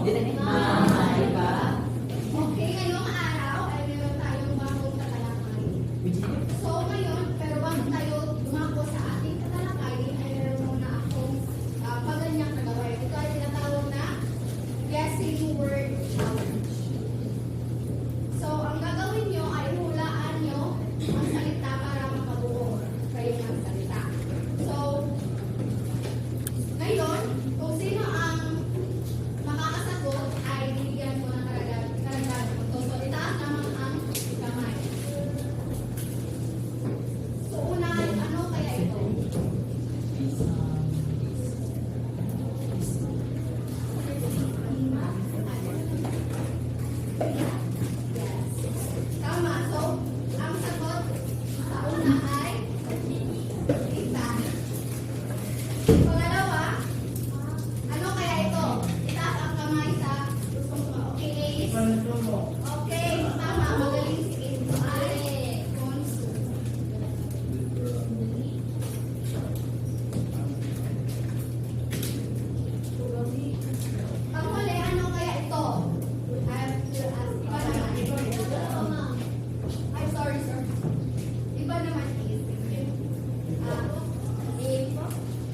Mahal ka. Okay, ngayong araw ay meron tayong bagong tatalakay. So ngayon, pero bago tayo dumako sa ating tatalakay, ay meron muna akong paganyang nagawin. Ito ay tinatawag na guessing word challenge. So ang gagawin nyo ay hulaan nyo ang salita para makabuo kayo ng salita. So, ngayon, kung sino ang makakasagot ay bibigyan ko ng karagdagan puntos. So, itaas naman ang kamay. So, una, ano kaya ito? Yes. Tama. So, ang sagot sa una ay kita. Pangalawa, ano kaya ito? Itaas ang kamay sa gustong sumagot. Okay, Ace? Okay, tama. Magaling si Ace. Ay, Konsu. Panghuli, ano kaya ito? Iba naman. Ay, sorry, sir. Iba naman is.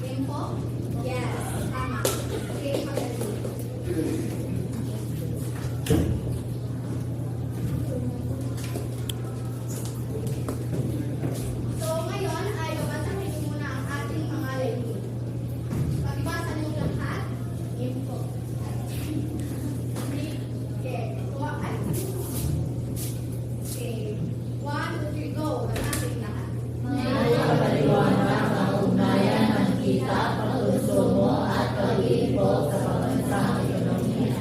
Info? Yes, tama. Okay, magaling. So, ngayon ay babasahin niyo muna ang ating mga layunin. Pagbasa niyo lahat, info. Okay. Okay. 1, 2, 3, go. Basahin lahat. Napaliwanag ang ugnayan ng kita, pagkonsumo at pag-iipon sa pambansang ekonomiya.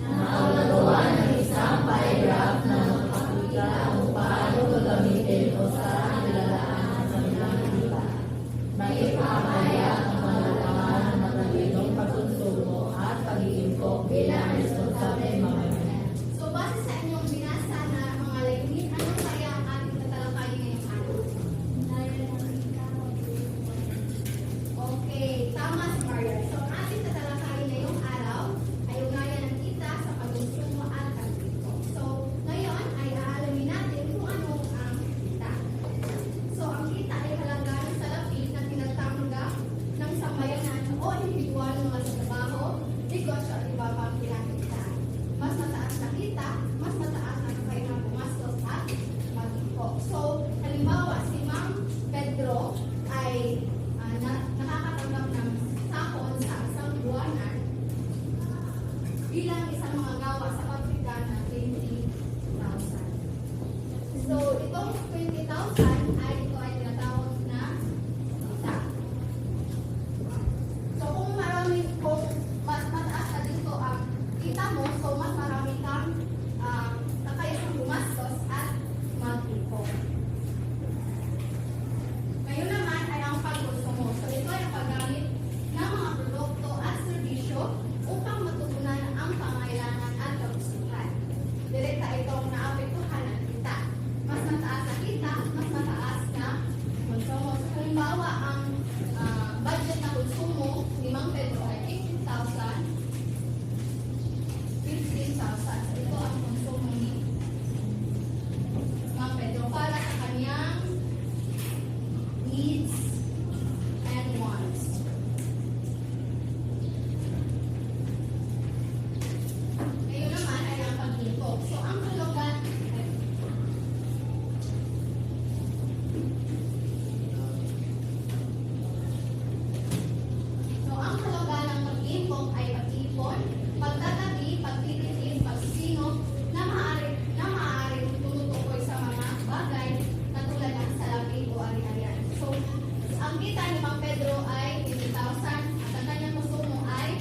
Nakagawa ng isang paragraph na magpakita kung paano gagamitin o saan nilalaan ang kanilang kita. Maipapahaya ang malalangan ng matalinong pagkonsumo at pag-iipon bilang responsable mamamayan. So, base sa inyong binasa na mga layunin, ano kaya ang ating tatalakayin ngayong araw? Okay, tama si Maria. So, ang ating tatalakayin ngayong araw ay ugnayan ng kita sa pagkonsumo at pag-iipon. So, ngayon ay aalamin natin kung ano ang kita. So, ang kita ay halaga ng salapi na tinatanggap ng sambayanan o individual mga sa trabaho, negosyo at iba pang pinakita. Mas mataas na kita, mas mataas ang kakainang pumastos at mag-ipon. So, halimbawa, si Ma'am Pedro ay nakakatanggap ng sahod sa isang buwanan bilang isang mga gawa sa pabrika na 20,000. So, itong 20,000 ay ito ay tinatawag na kita. So, kung mas mataas na dito ang kita mo, so mas marami kang kakayang gumastos at mag-ipon. Ngayon naman ay ang pagkonsumo. So, ito ay ang paggamit ng mga produkto at serbisyo upang matugunan ang pangailangan at kagustuhan. Direkta itong naapektuhan ng kita. Mas mataas na kita, mas mataas na konsumo. So, halimbawa, ang budget na konsumo ni Mang Pedro ay 15,000. So, ito ang konsumo ni Mang Pedro para sa kanyang needs and wants. Ngayon naman ay ang pag-ipon. So, ang halaga ng pag-ipon ay pag-ipon, pagtatabi, pagtitipid, pagsisinop na maaaring tumutukoy sa mga bagay na tulad ng salapi o ari-arian. So, ang kita ni Mang Pedro ay 20,000 at ang kanyang konsumo ay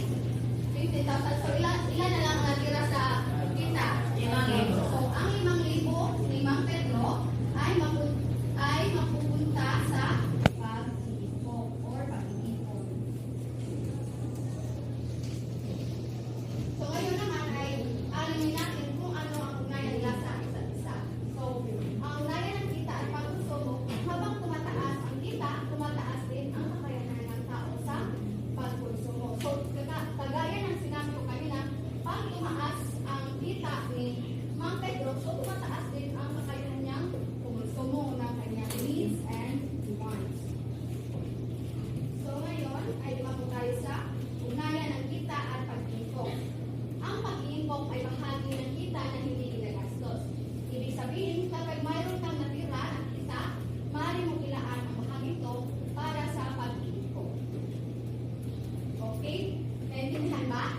50,000. So, ilan na lang natira sa kita? 5,000. So, ang 5,000 ni Mang Pedro ay mapupunta sa pag-ipon or pag-ipon. So, ngayon naman ay alamin natin kung ano ang ugnayan nila sa isa't isa. So, ang ugnayan ng kita ay pagkonsumo. Habang tumataas ang kita, tumataas din ang kakayanan ng tao sa pagkonsumo. So, kagaya ng sinabi ko sabihin, kapag mayroon kang natira na kita, maaari mong ilaan ang bahagi ito para sa pag-iiko. Okay? Naintindihan ba?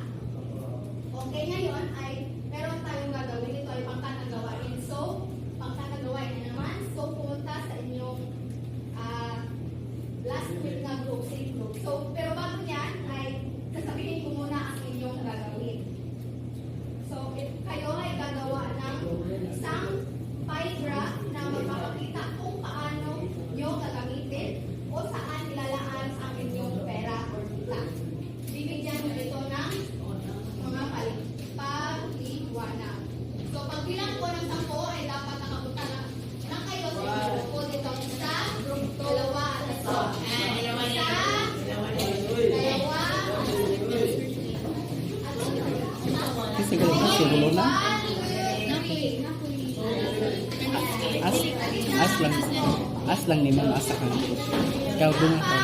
Okay, ngayon ay meron tayong gagawin. Ito ay pangkatang gawain. So, pangkatang gawain na naman. So, pumunta sa inyong last week na group, same group. So, pero bago yan, ay sasabihin ko muna ang inyong gagawin. So, kayo ay gagawa ng isang pie graph na magpapakita kung paano nyo gagamitin o saan ilalaan ang inyong pera o kita. Bibigyan nyo ito ng mga paliwanag. So, pag bilang ko ng 10 ay dapat nakapunta na kayo sa inyong grupo. Dito isa, dalawa, dalawa, Kasi ganito siguro na. As lang ni mga asa ka. Ikaw bunga ka.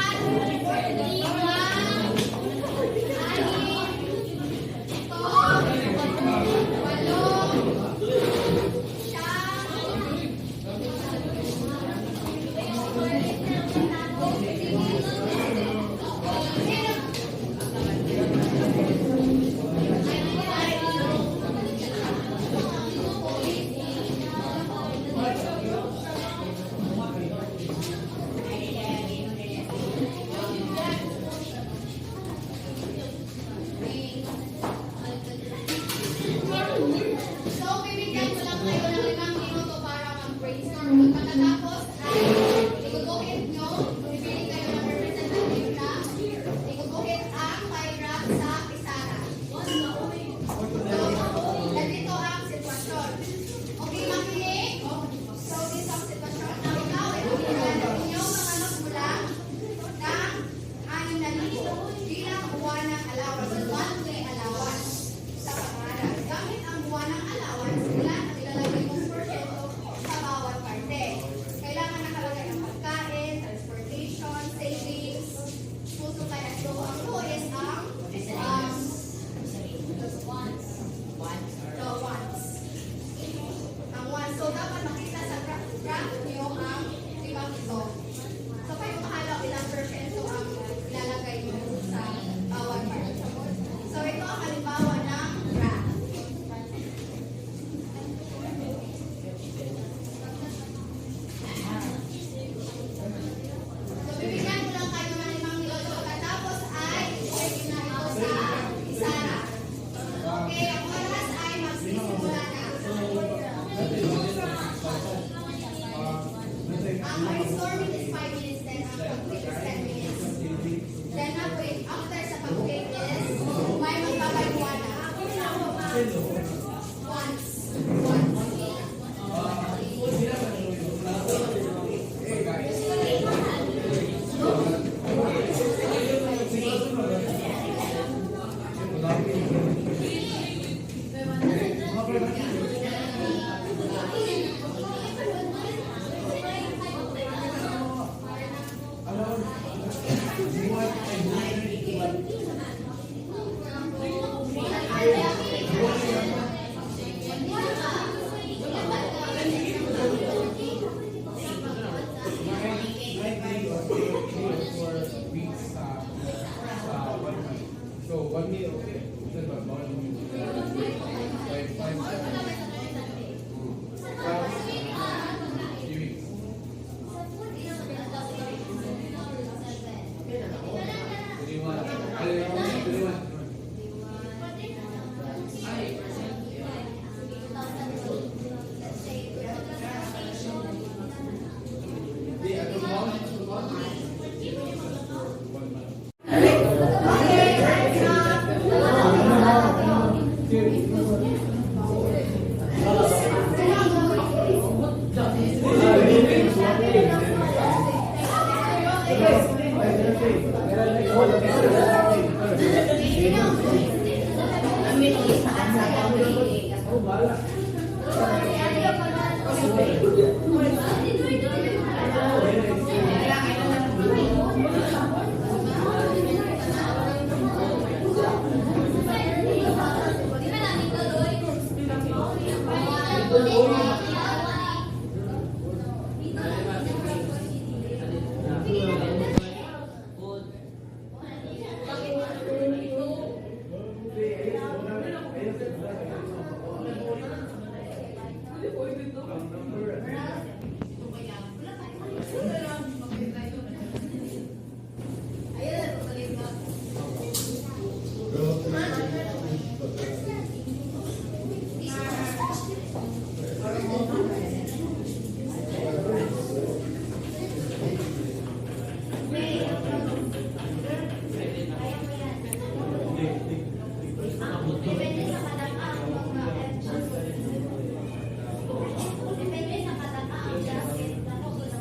So, bibigyan ko lang kayo ng 5 minuto para mag-brainstorm. Pagkatapos ay iguguhit nyo, bibili kayo ng representative na iguguhit ang pie graph sa pizarra. So, ganito ang sitwasyon. Okay, makinig? So, dito ang sitwasyon. Ang ikaw ay bibigyan ng inyong mga magulang ng 6,000 bilang buwan ng allowance, monthly allowance sa pag-aaral. Gamit ang buwan ng allowance, ilan ang ilalagay mong porsyento sa bawat parte. Kailangan nakalagay ang pagkain, transportation, savings, puso kaya. So, ang to is wants. Ang wants. So, dapat makita sa graph nyo ang limang ito. So, kayo bahala ilang porsyento ang ilalagay nyo sa bawat parte. So, ito ang halimbawa ng graph. So, bibigyan ko lang kayo ng 5 minuto. Pagkatapos ay pwede na ito sa pizarra. Okay, ang oras ay magsisimula na. Ang brainstorming is 5 minutes, then ang pag-click is 10 minutes. Then after sa pag-click is may magpapaliwanag. Once. So 1 meal, okay. Instead of 1 meal, like 5 weeks. Depende sa kadang-ang depende sa kadang-ang jacket na ko sa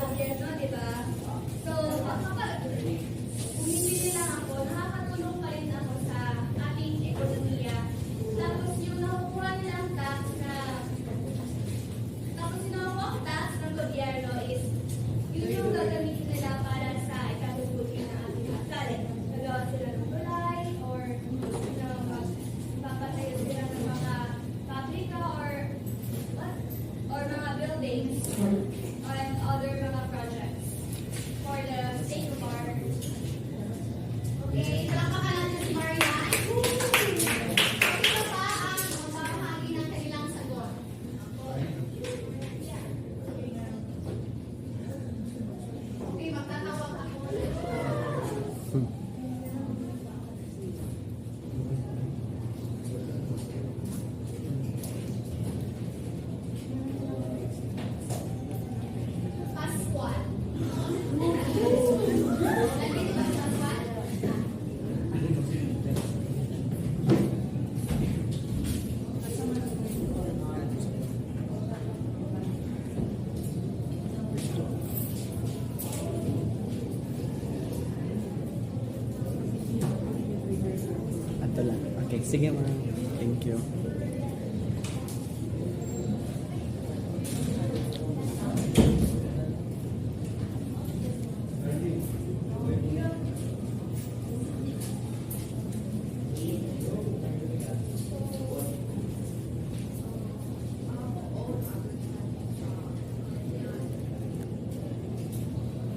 gobyerno, di ba? So, kapag bumibili lang ako, nakakatulong pa rin ako sa ating ekonomiya. Tapos yung nakukuha nilang tax ng gobyerno is yun yung gagamitin nila para sa ikabubuti ng ating talent. Nagawa sila ng tulay or papatayo sila ng mga pabrika or mga buildings and other mga projects for the sake of our. Okay, talapakan natin si Marian. Ito pa ang mamahagi ng kanilang sagot. Okay, magtatawag ako. Pascual. Nandito ba si Pascual? Ato lang. Okay, sige ma'am. Thank you.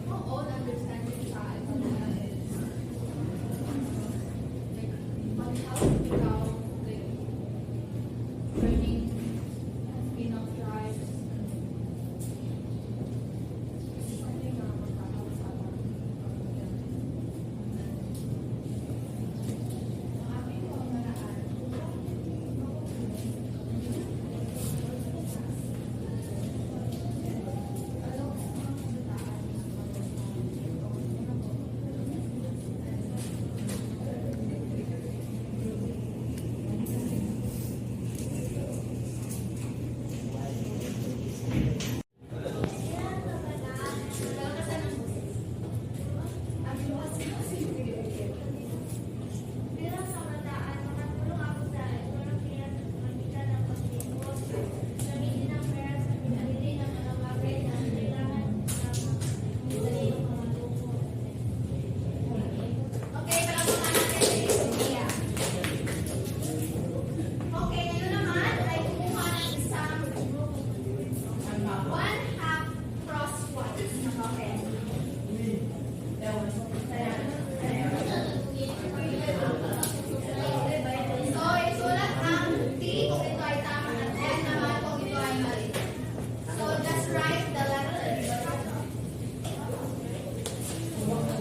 How old understanding child is like how to become like learning enough drives. Something na magkakaroon. Ang aking pamamaraan. Bilang kabataan, makatulong ako sa ekonomiya sa pamagitan ng pag-iipon, gamitin ang pera sa pinamili ng mga bagay na kailangan ng mga lupo. Okay, palakpakan natin si Sophia. Okay, ngayon naman ay kumuha ng isang one-half crosswise. Okay. So, isulat ang T kung ito ay tama at N naman kung ito ay mali. So, just write the letter.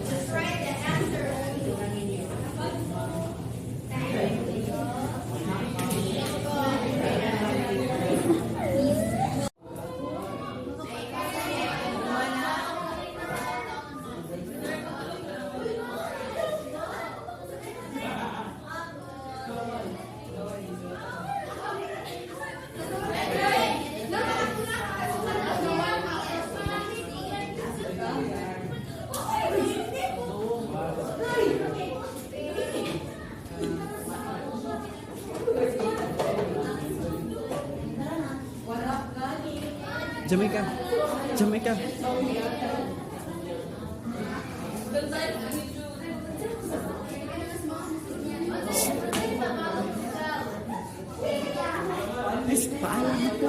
Just write the answer only. Jamaica. Jamaica. Guys, paalam na po.